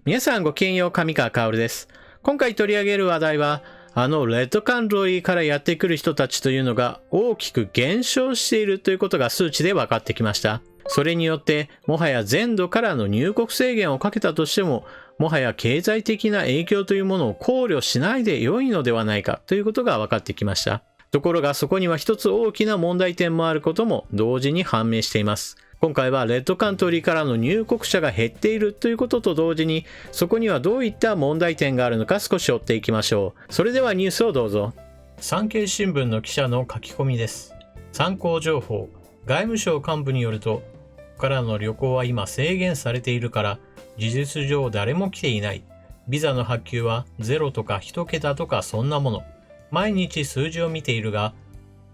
皆さんごきげんよう、上川薫です。今回取り上げる話題は、レッドカントリーからやってくる人たちというのが大きく減少しているということが数値で分かってきました。それによって、もはや全土からの入国制限をかけたとしても、もはや経済的な影響というものを考慮しないで良いのではないかということが分かってきました。ところがそこには一つ大きな問題点もあることも同時に判明しています。今回はレッドカントリーからの入国者が減っているということと同時に、そこにはどういった問題点があるのか少し追っていきましょう。それではニュースをどうぞ。産経新聞の記者の書き込みです。参考情報。外務省幹部によると、ここからの旅行は今制限されているから、事実上誰も来ていない。ビザの発給は0とか1桁とかそんなもの。毎日数字を見ているが、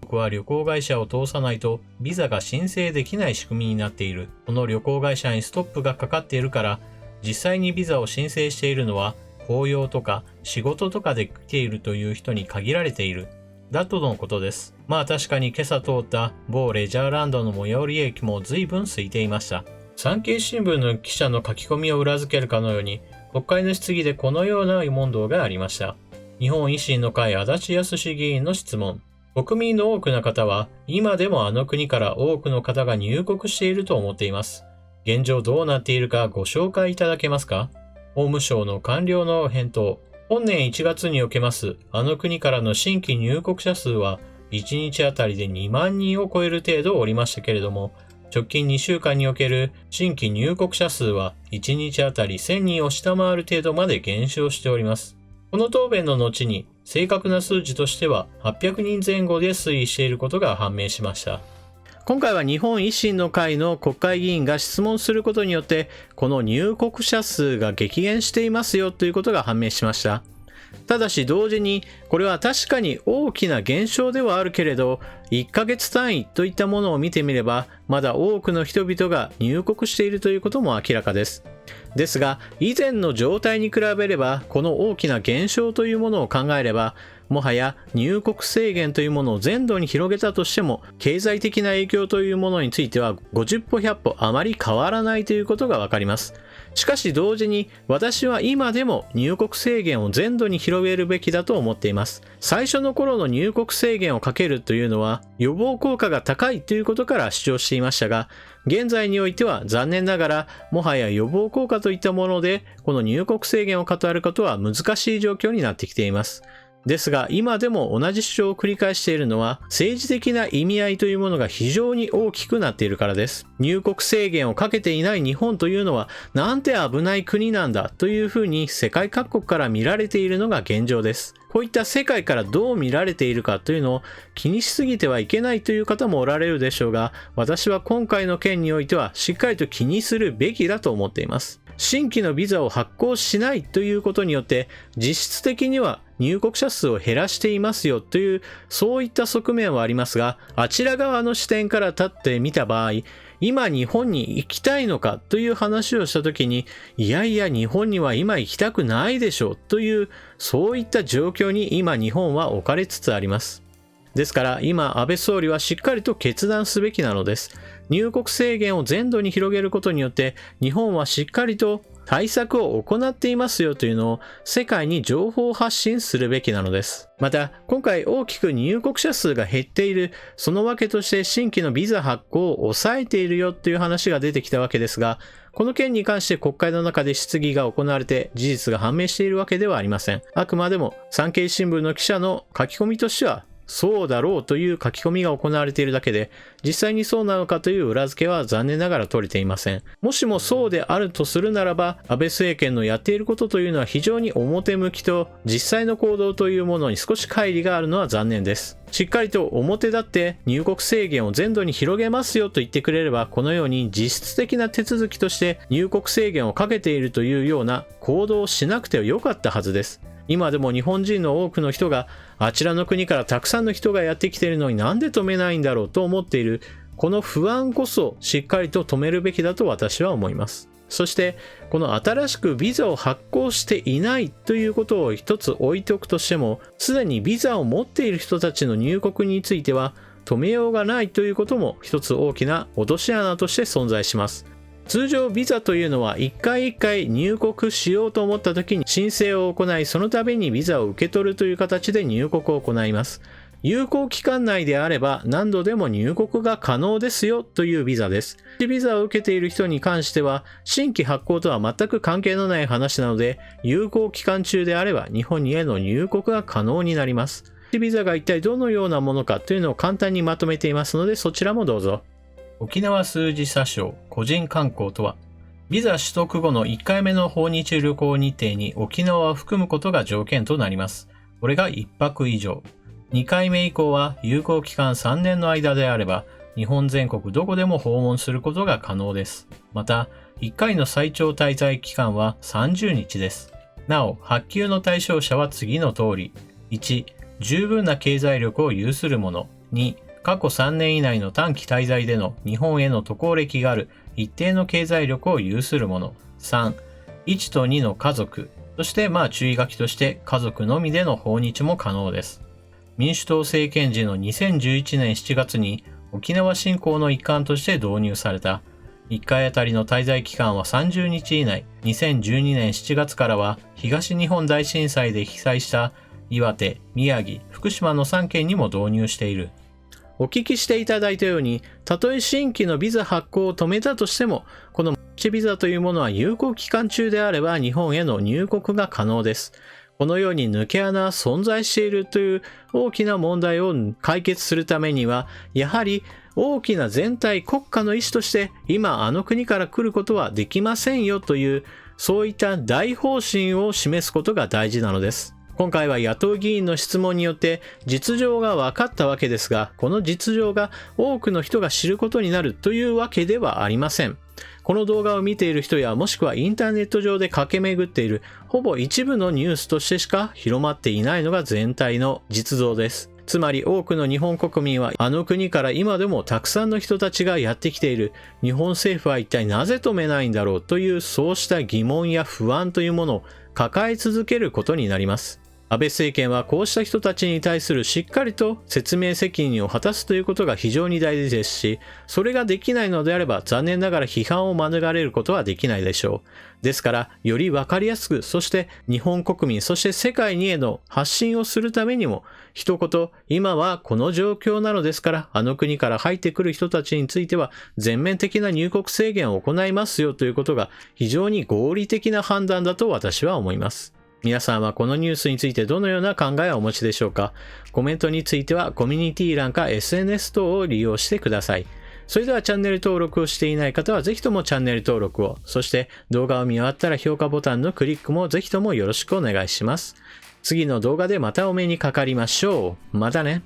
僕は旅行会社を通さないとビザが申請できない仕組みになっている。この旅行会社にストップがかかっているから、実際にビザを申請しているのは法要とか仕事とかで来ているという人に限られている。だとのことです。まあ確かに今朝通った某レジャーランドの最寄り駅も随分空いていました。産経新聞の記者の書き込みを裏付けるかのように、国会の質疑でこのような問答がありました。日本維新の会足立康史議員の質問。国民の多くの方は、今でもあの国から多くの方が入国していると思っています。現状どうなっているかご紹介いただけますか？法務省の官僚の返答。本年1月におけますあの国からの新規入国者数は1日あたりで2万人を超える程度おりましたけれども、直近2週間における新規入国者数は1日あたり1000人を下回る程度まで減少しております。この答弁の後に正確な数字としては800人前後で推移していることが判明しました。今回は日本維新の会の国会議員が質問することによって、この入国者数が激減していますよということが判明しました。ただし同時に、これは確かに大きな減少ではあるけれど、1ヶ月単位といったものを見てみれば、まだ多くの人々が入国しているということも明らかです。ですが、以前の状態に比べれば、この大きな減少というものを考えれば、もはや入国制限というものを全土に広げたとしても、経済的な影響というものについては50歩100歩あまり変わらないということがわかります。しかし同時に、私は今でも入国制限を全土に広げるべきだと思っています。最初の頃の入国制限をかけるというのは予防効果が高いということから主張していましたが、現在においては残念ながらもはや予防効果といったものでこの入国制限を語ることは難しい状況になってきています。ですが今でも同じ主張を繰り返しているのは、政治的な意味合いというものが非常に大きくなっているからです。入国制限をかけていない日本というのはなんて危ない国なんだというふうに世界各国から見られているのが現状です。こういった世界からどう見られているかというのを気にしすぎてはいけないという方もおられるでしょうが、私は今回の件においてはしっかりと気にするべきだと思っています。新規のビザを発行しないということによって実質的には入国者数を減らしていますよという、そういった側面はありますが、あちら側の視点から立ってみた場合、今日本に行きたいのかという話をしたときに、いやいや日本には今行きたくないでしょうという、そういった状況に今日本は置かれつつあります。ですから今安倍総理はしっかりと決断すべきなのです。入国制限を全土に広げることによって日本はしっかりと対策を行っていますよというのを世界に情報発信するべきなのです。また今回大きく入国者数が減っている、そのわけとして新規のビザ発行を抑えているよという話が出てきたわけですが、この件に関して国会の中で質疑が行われて事実が判明しているわけではありません。あくまでも産経新聞の記者の書き込みとしてはそうだろうという書き込みが行われているだけで、実際にそうなのかという裏付けは残念ながら取れていません。もしもそうであるとするならば、安倍政権のやっていることというのは非常に表向きと実際の行動というものに少し乖離があるのは残念です。しっかりと表立って入国制限を全土に広げますよと言ってくれれば、このように実質的な手続きとして入国制限をかけているというような行動をしなくてはよかったはずです。今でも日本人の多くの人があちらの国からたくさんの人がやってきているのになんで止めないんだろうと思っている、この不安こそしっかりと止めるべきだと私は思います。そしてこの新しくビザを発行していないということを一つ置いておくとしても、すでにビザを持っている人たちの入国については止めようがないということも一つ大きな落とし穴として存在します。通常ビザというのは一回一回入国しようと思った時に申請を行い、その度にビザを受け取るという形で入国を行います。有効期間内であれば何度でも入国が可能ですよというビザです。ビザを受けている人に関しては新規発行とは全く関係のない話なので、有効期間中であれば日本への入国が可能になります。ビザが一体どのようなものかというのを簡単にまとめていますので、そちらもどうぞ。沖縄数字詐称個人観光とは、ビザ取得後の1回目の訪日旅行日程に沖縄を含むことが条件となります。これが1泊以上。2回目以降は有効期間3年の間であれば、日本全国どこでも訪問することが可能です。また、1回の最長滞在期間は30日です。なお、発給の対象者は次の通り。1、十分な経済力を有する者。2、過去3年以内の短期滞在での日本への渡航歴がある一定の経済力を有する者。3、1と2の家族。そして注意書きとして家族のみでの訪日も可能です。民主党政権時の2011年7月に沖縄振興の一環として導入された。1回あたりの滞在期間は30日以内。2012年7月からは東日本大震災で被災した岩手、宮城、福島の3県にも導入している。お聞きしていただいたように、たとえ新規のビザ発行を止めたとしても、このビザというものは有効期間中であれば日本への入国が可能です。このように抜け穴は存在しているという大きな問題を解決するためには、やはり大きな全体国家の意思として今あの国から来ることはできませんよという、そういった大方針を示すことが大事なのです。今回は野党議員の質問によって実情が分かったわけですが、この実情が多くの人が知ることになるというわけではありません。この動画を見ている人やもしくはインターネット上で駆け巡っているほぼ一部のニュースとしてしか広まっていないのが全体の実像です。つまり多くの日本国民はあの国から今でもたくさんの人たちがやってきている。日本政府は一体なぜ止めないんだろうというそうした疑問や不安というものを抱え続けることになります。安倍政権はこうした人たちに対するしっかりと説明責任を果たすということが非常に大事ですし、それができないのであれば残念ながら批判を免れることはできないでしょう。ですから、よりわかりやすく、そして日本国民、そして世界にへの発信をするためにも、一言、今はこの状況なのですから、あの国から入ってくる人たちについては全面的な入国制限を行いますよということが非常に合理的な判断だと私は思います。皆さんはこのニュースについてどのような考えをお持ちでしょうか？コメントについてはコミュニティ欄か SNS 等を利用してください。それではチャンネル登録をしていない方はぜひともチャンネル登録を、そして動画を見終わったら評価ボタンのクリックもぜひともよろしくお願いします。次の動画でまたお目にかかりましょう。またね。